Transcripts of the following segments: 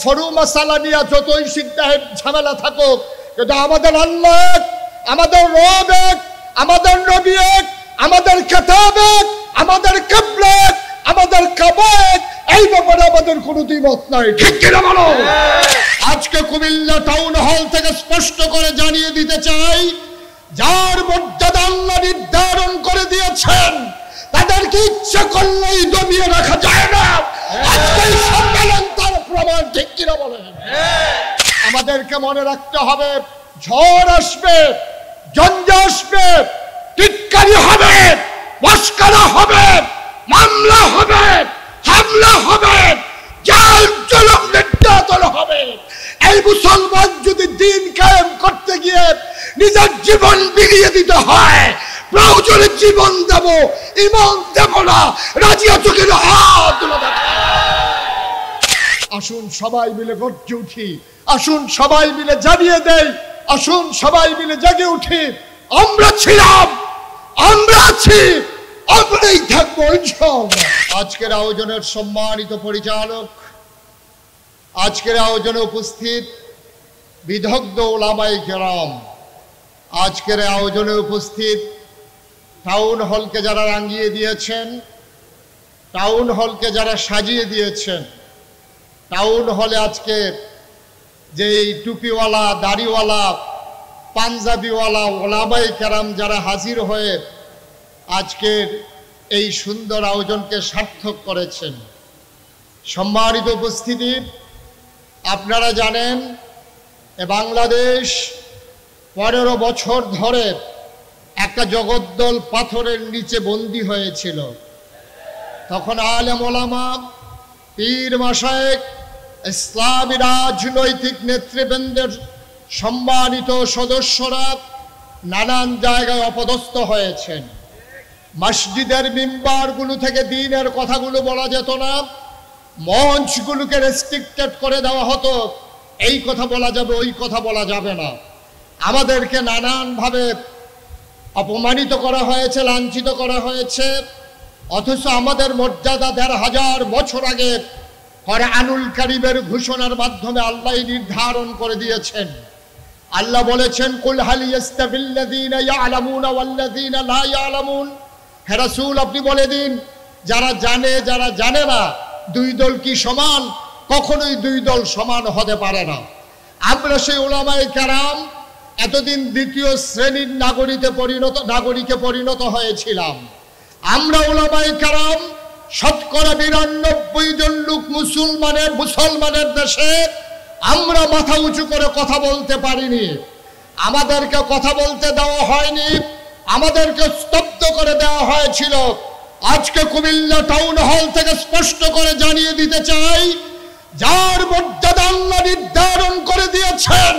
ফরু মাসালা নিয়ে যতই সিদ্ধাহের ঝামেলা থাকুক, কিন্তু আমাদের আল্লাহ এক, আমাদের রব এক, আমাদের নবী এক, আমাদের কিতাব এক, আমাদের কিবলা এক, আমাদের কাবা এক। এই ব্যাপারে আমাদের কোনো দ্বিমত নাই, ঠিক কিনা বলো? আজকে কুমিল্লা টাউন হল থেকে স্পষ্ট করে জানিয়ে দিতে চাই, যার মর্যাদা আল্লাহ নির্ধারণ করে দিয়েছেন তাদেরকে ইচ্ছা করলেই দমিয়ে রাখা যায় না। আজকের সম্মেলন তার প্রমাণ, ঠিক কিনা বলেন? আমাদেরকে মনে রাখতে হবে, ঝড় আসবে, ঝঞ্ঝা আসবে, টিটকারি হবে, মস্করা হবে, মামলা হবে, হামলা হবে, জাল জুলুম নির্যাতন হবে। এই মুসলমান যদি দিন কায়েম করতে গিয়ে নিজের জীবন বিলিয়ে দিতে হয়, প্রয়োজনে জীবন দেব, ঈমান দেব না, রাজি আছো কিনা? হাত তুলে দেখাও। আসুন সবাই মিলে গর্জে উঠি, আসুন সবাই মিলে জানিয়ে দেই, আসুন সবাই মিলে জেগে উঠি, আমরা ছিলাম, আমরা আছি, আমরাই থাকবো ইনশাআল্লাহ। আজকের আয়োজনের সম্মানিত পরিচালক, আজকের আয়োজনে উপস্থিত বিদগ্ধ উলামায়ে কেরাম, আজকের আয়োজনে উপস্থিত টাউন হলকে যারা রাঙিয়ে দিয়েছেন, টাউন হলকে যারা সাজিয়ে দিয়েছেন, টাউন হলে আজকে যে টুপিওয়ালা, দাড়িওয়ালা, পাঞ্জাবিওয়ালা উলামায়ে কেরাম যারা হাজির হয়ে আজকের এই সুন্দর আয়োজনকে সার্থক করেছেন। সম্মানিত উপস্থিতি, আপনারা জানেন বাংলাদেশ 15 বছর ধরে একটা জগদ্দল পাথরের নিচে বন্দী হয়েছিল। তখন আলেম ওলামা, পীর মাশায়েখ, ইসলামী রাজনৈতিক নেতৃবৃন্দের সম্মানিত সদস্যরা নানান জায়গায় অপদস্থ হয়েছেন। মসজিদের মিম্বারগুলো থেকে দ্বীনের কথাগুলো বলা যেত না, মঞ্চগুলোকে রেস্ট্রিক্টেড করে দেওয়া হতো, এই কথা বলা যাবে, ওই কথা বলা যাবে না। আমাদেরকে নানানভাবে অপমানিত করা হয়েছে, লাঞ্ছিত করা হয়েছে। অথচ আমাদের মর্যাদা 1500 বছর আগে কোরআনুল কারীমের ঘোষণার মাধ্যমে আল্লাহ নির্ধারণ করে দিয়েছেন। আল্লাহ বলেছেন, কুল হাল ইয়াস্তাবিল্লাযীনা ইয়ালামুনা ওয়াল্লাযীনা লা ইয়ালামুন। হে রাসূল, আপনি বলে দিন, যারা জানে যারা জানে না, দুই দল কি সমান? কখনোই দুই দল সমান হতে পারে না। আমরা সেই উলামায়ে কেরাম এতদিন দ্বিতীয় শ্রেণীর নাগরিকে পরিণত হয়েছিলাম। আমরা উলামায়ে কেরাম শতকরা 92 জন লোক মুসলমানের দেশে আমরা মাথা উঁচু করে কথা বলতে পারিনি। আমাদেরকে কথা বলতে দেওয়া হয়নি, আমাদেরকে স্তব্ধ করে দেওয়া হয়েছিল। আজকে কুমিল্লা টাউন হল থেকে স্পষ্ট করে জানিয়ে দিতে চাই, যার মর্যাদা আল্লাহ নির্ধারণ করে দিয়েছেন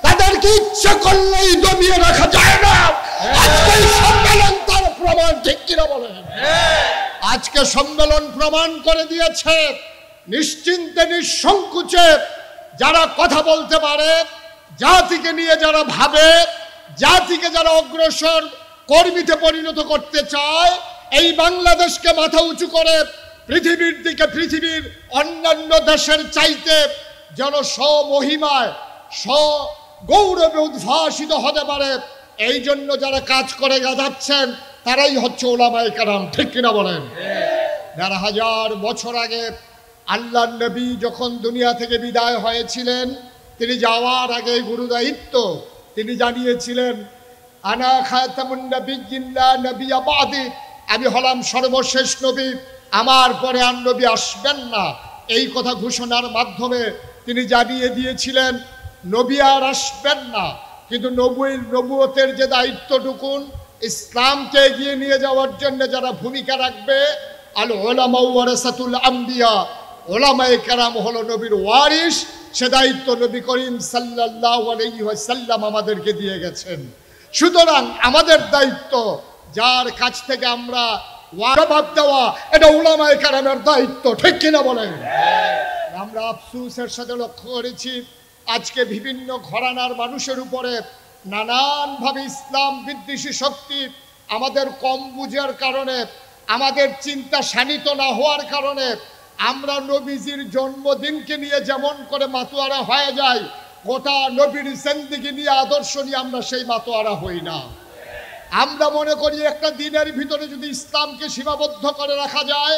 তাদেরকে ইচ্ছা করলেই দমিয়ে রাখা যায় না। আজকে সম্মেলন তার প্রমাণ, ঠিক কিনা বলেন? আজকে সম্মেলন প্রমাণ করে দিয়েছে, নিশ্চিন্তে নিঃসংকোচে যারা কথা বলতে পারে, জাতিকে নিয়ে যারা ভাবে, জাতিকে যারা অগ্রসর কর্মীতে পরিণত করতে চায়, এই বাংলাদেশকে মাথা উঁচু করে পৃথিবীর দিকে, পৃথিবীর অন্যান্য দেশের চাইতে যেন স্বমহিমায় স্বগৌরবে উদ্ভাসিত হতে পারে, এই জন্য যারা কাজ করে যাচ্ছেন তারাই হচ্ছে উলামায়ে কেরাম, ঠিক কিনা বলেন? 1500 বছর আগে আল্লাহর নবী যখন দুনিয়া থেকে বিদায় হয়েছিলেন, তিনি যাওয়ার আগে গুরুদায়িত্ব তিনি জানিয়েছিলেন, আনা খাতামুন নবিয়্যিন লা নবিয়্যা বাদি, আমি হলাম সর্বশেষ নবী, আমার পরে আর নবী আসবেন না। এই কথা ঘোষণার মাধ্যমে তিনি জানিয়ে দিয়েছিলেন নবী আর আসবেন না। কিন্তু নবুয়তের যে দায়িত্বটুকুন, ইসলামকে এগিয়ে নিয়ে যাওয়ার জন্য যারা ভূমিকা রাখবে, আল উলামা ওয়ারাসাতুল আম্বিয়া, উলামায়ে কেরাম হলো নবীর ওয়ারিস। সে দায়িত্ব নবী করিম সাল্লাল্লাহু আলাইহি ওয়াসাল্লাম আমাদেরকে দিয়ে গেছেন। সুতরাং আমাদের দায়িত্ব, যার কাছ থেকে আমরা ওয়ারাবাদ দেওয়া, এটা উলামায়ে কেরামের দায়িত্ব, ঠিক কিনা বলেন? আমরা আফসোসের সাথে লক্ষ্য করেছি, আজকে বিভিন্ন ঘরানার মানুষের উপরে নানানভাবে ইসলাম বিদ্বেষী শক্তি আমাদের কম বুঝার কারণে, আমাদের চিন্তা শানিত না হওয়ার কারণে আমরা নবীজির জন্মদিনকে নিয়ে যেমন করে মাতোয়ারা হয়ে যায়, গোটা নবীর জিন্দেগি নিয়ে আদর্শ নিয়ে আমরা সেই মাতোয়ারা হই না। আমরা মনে করি একটা দিনের ভিতরে যদি ইসলামকে সীমাবদ্ধ করে রাখা যায়,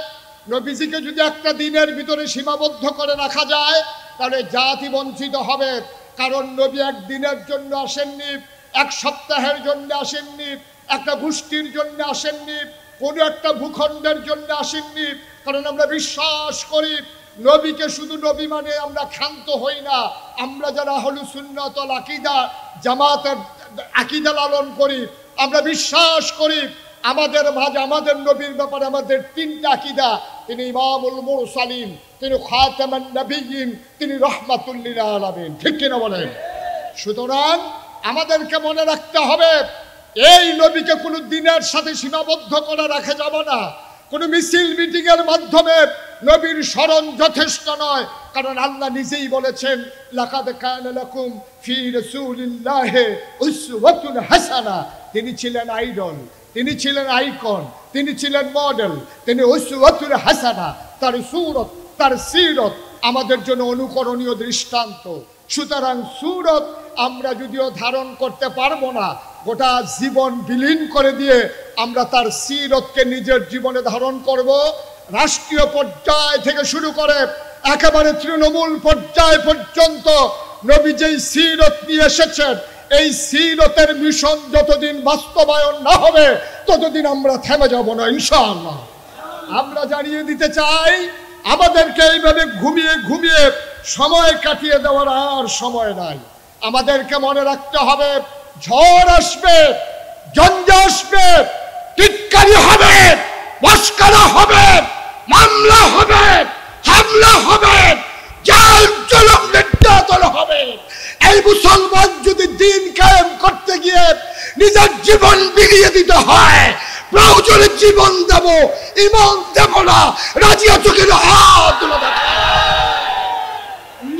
নবীজিকে যদি একটা দিনের ভিতরে সীমাবদ্ধ করে রাখা যায়, তাহলে জাতি বঞ্চিত হবে। কারণ নবী এক দিনের জন্য আসেননি, এক সপ্তাহের জন্য আসেননি, একটা গোষ্ঠীর জন্য আসেননি, কোনো একটা ভূখণ্ডের জন্য আসেননি। কারণ আমরা বিশ্বাস করি নবীকে শুধু নবী মানে আমরা ক্ষান্ত হই না। আমরা যারা আহলুস সুন্নাত ওয়াল আকীদা জামাতের আকীদা লালন করি, আমরা বিশ্বাস করি আমাদের মাঝে আমাদের নবীর ব্যাপারে আমাদের তিনটা আকীদা। তিনি ইমামুল মুরসালিন, তিনি খাতামান নবিয়্যিন, তিনি রাহমাতুল লিল আলামিন। ঠিক কিনা বলেন? সুতরাং আমাদেরকে মনে রাখতে হবে এই নবীকে কোনো দিনের সাথে সীমাবদ্ধ করে রাখা যাবে না। কোনো মিছিল মিটিং এর মাধ্যমে নবীর স্মরণ যথেষ্ট নয়। কারণ আল্লাহ নিজেই বলেছেন, লাকাদ কানা লাকুম ফি রাসূলিল্লাহি উসওয়াতুন হাসানা। তিনি ছিলেন আইডল, তিনি ছিলেন আইকন, তিনি ছিলেন মডেল, তিনি উসওয়াতুন হাসানা। তার সূরত, তার সিরত আমাদের জন্য অনুকরণীয় দৃষ্টান্ত। সুতরাং সূরত আমরা যদিও ধারণ করতে পারবো না, গোটা জীবন বিলীন করে দিয়ে আমরা তার সিরতকে নিজের জীবনে ধারণ করব। রাষ্ট্রীয় পর্যায় থেকে শুরু করে একেবারে তৃণমূল পর্যায় পর্যন্ত নবী যেই সিরত নিয়ে এসেছেন, এই সিরতের মিশন যতদিন বাস্তবায়ন না হবে ততদিন আমরা থেমে যাব না ইনশাআল্লাহ। আমরা জানিয়ে দিতে চাই আমাদেরকে এইভাবে ঘুমিয়ে ঘুমিয়ে সময় কাটিয়ে দেওয়ার আর সময় নাই। আমাদেরকে মনে রাখতে হবে ঝড় আসবে, ঝঞ্ঝা আসবে, টিটকারি হবে, মস্করা হবে, মামলা হবে, হামলা হবে, জাল জুলুম নির্যাতন হবে। এই মুসলমান যদি দিন কায়েম করতে গিয়ে নিজের জীবন বিলিয়ে দিতে হয়, প্রয়োজনে জীবন দেব, ঈমান দেব না। রাজি আছো কিনা? হাত তুলে দেখো।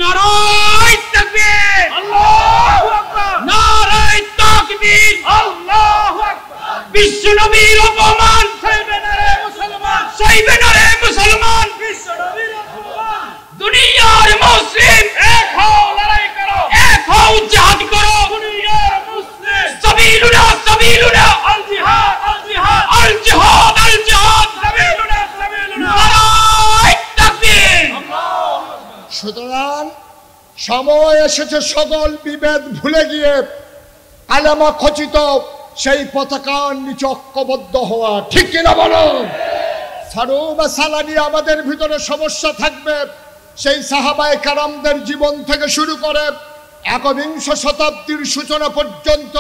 নারায়ে তাকবীর, আল্লাহু আকবার। নারায়ে তাকবীর, আল্লাহু আকবার। বিশ্ব নবীর অপমান সইবে না রে মুসলমান, সইবে না রে মুসলমান। বিশ্ব নবীর অপমান। দুনিয়ার মুসলিম এক হও, লড়াই করো, এক হও, জিহাদ করো। দুনিয়ার মুসলিম সাবিলুনা সাবিলুনা, আল জিহাদ আল জিহাদ, আল জিহাদ আল জিহাদ, সাবিলুনা সাবিলুনা। নারায়ে তাকবীর, আল্লাহু আকবার। সুতরাং সময় এসেছে সকল বিভেদ ভুলে গিয়ে আলেমা খচিত সেই পতাকার নিচে ঐক্যবদ্ধ হওয়া। ঠিক কিনা বলো? ফারুক সালানি আমাদের ভিতরে সমস্যা থাকবে সেই সাহাবায়ে কেরামদের জীবন থেকে শুরু করে একবিংশ শতাব্দীর সূচনা পর্যন্ত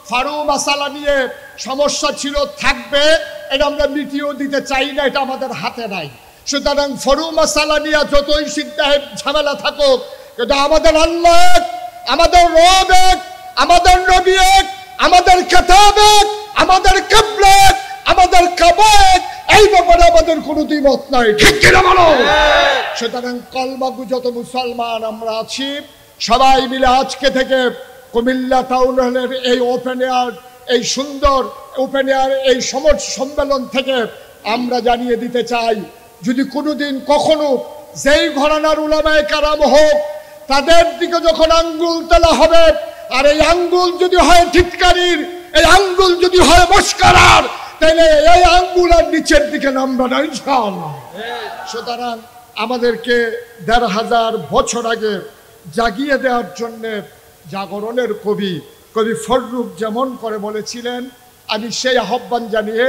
ফারুক মাসালা নিয়ে সমস্যা ছিল, থাকবে। এটা আমরা মিটিয়েও দিতে চাই না, এটা আমাদের হাতে নাই। সুতরাং ফারুক মাসালা নিয়ে যতই সিদ্ধাহের ঝামেলা থাকুক, কিন্তু আমাদের আল্লাহ এক, আমাদের রব এক, আমাদের নবী এক, আমাদের কিতাব এক, আমাদের কিবলা এক, আমাদের কাবা এক। এই ব্যাপারে আমাদের কোনো দ্বিমত নাই। ঠিক কিনা বলো? সুতরাং কলমাগু যত মুসলমান আমরা আছি সবাই মিলে আজকে থেকে কুমিল্লা টাউন হলের এই ওপেন এয়ার, এই সুন্দর ওপেন এয়ার এই সম্মেলন থেকে আমরা জানিয়ে দিতে চাই, যদি কোনোদিন কখনো যেই ঘরানার উলামায়ে কেরাম হোক তাদের দিকে যখন আঙ্গুল তোলা হবে, আর এই আঙ্গুল যদি হয় টিটকারির, এই আঙ্গুল যদি হয় মস্করার, তাহলে এই আঙ্গুল আর নিচের দিকে নামবে না ইনশাআল্লাহ। সুতরাং আমাদেরকে ১৫০০ বছর আগে জাগিয়ে দেওয়ার জন্যে জাগরণের কবি ফররুখ যেমন করে বলেছিলেন, আমি সেই আহ্বান জানিয়ে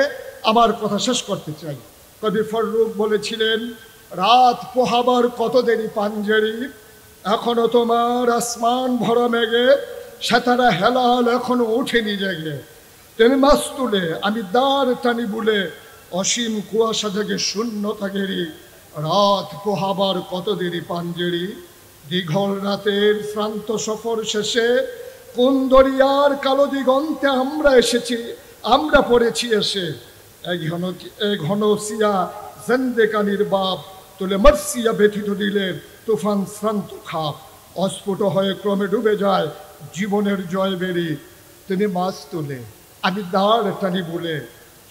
আমার কথা শেষ করতে চাই। কবি ফররুখ বলেছিলেন, রাত পোহাবার কত দেরি পাঞ্জেরি, এখনো তোমার আসমান ভরা মেঘে, সেতারা হেলাল এখনো ওঠেনি জেগে। তুমি মাছ তুলে আমি দাঁড় টানি বুলে, অসীম কুয়াশা জেগে শূন্যতা ঘেরি, রাত পোহাবার কত দেরি পাঞ্জেরি। দীঘল রাতের শ্রান্ত সফর শেষে কোন দরিয়ার কালো দিগন্তে আমরা এসেছি, আমরা পড়েছি এসে। এক ঘন সিয়া জেন্দেকানির বাপ তুলে মার্সিয়া ব্যথিত দিলে তুফান শ্রান্ত খাপ, অস্ফুট হয়ে ক্রমে ডুবে যায় জীবনের জয় বেরি। তুমি মাছ তুলে আমি দাঁড় টানি বলে,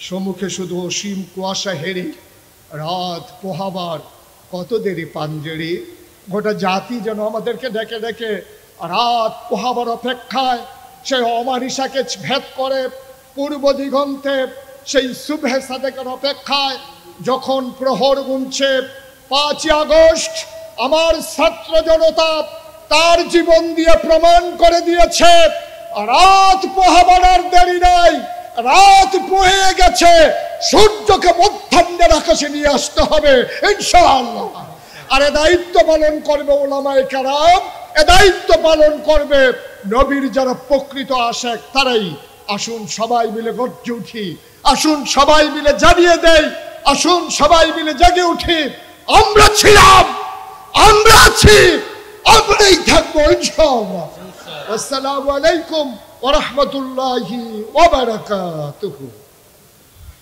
সম্মুখে শুধু অসীম কুয়াশা হেরি, রাত পোহাবার কত দেরি পাঞ্জেরি, গোটা জাতি যেন আমাদেরকে ডেকে ডেকে রাত পোহাবার অপেক্ষায়, সেই অমানিসাকে ভেদ করে পূর্ব দিগন্তে সেই শুভে সাদেকের অপেক্ষায় যখন প্রহর গুনছে 5ই আগস্ট আমার ছাত্র জনতা তার জীবন দিয়ে প্রমাণ করে দিয়েছে রাত পোহাবার আর দেরি নাই, রাত পোহে গেছে, সূর্যকে মধ্যাহ্নের আকাশে নিয়ে আসতে হবে ইনশাআল্লাহ। আর এ দায়িত্ব পালন করবে উলামায়ে কেরাম, এ দায়িত্ব পালন করবে নবীর যারা প্রকৃত আশিক তারাই। আসুন সবাই মিলে গর্জে উঠি, আসুন সবাই মিলে জানিয়ে দেই, আসুন সবাই মিলে জেগে উঠি, আমরা ছিলাম, আমরা আছি, আমরাই থাকবো ইনশাআল্লাহ। আসসালামু আলাইকুম ওয়া রাহমাতুল্লাহি ওয়া বারাকাতুহু।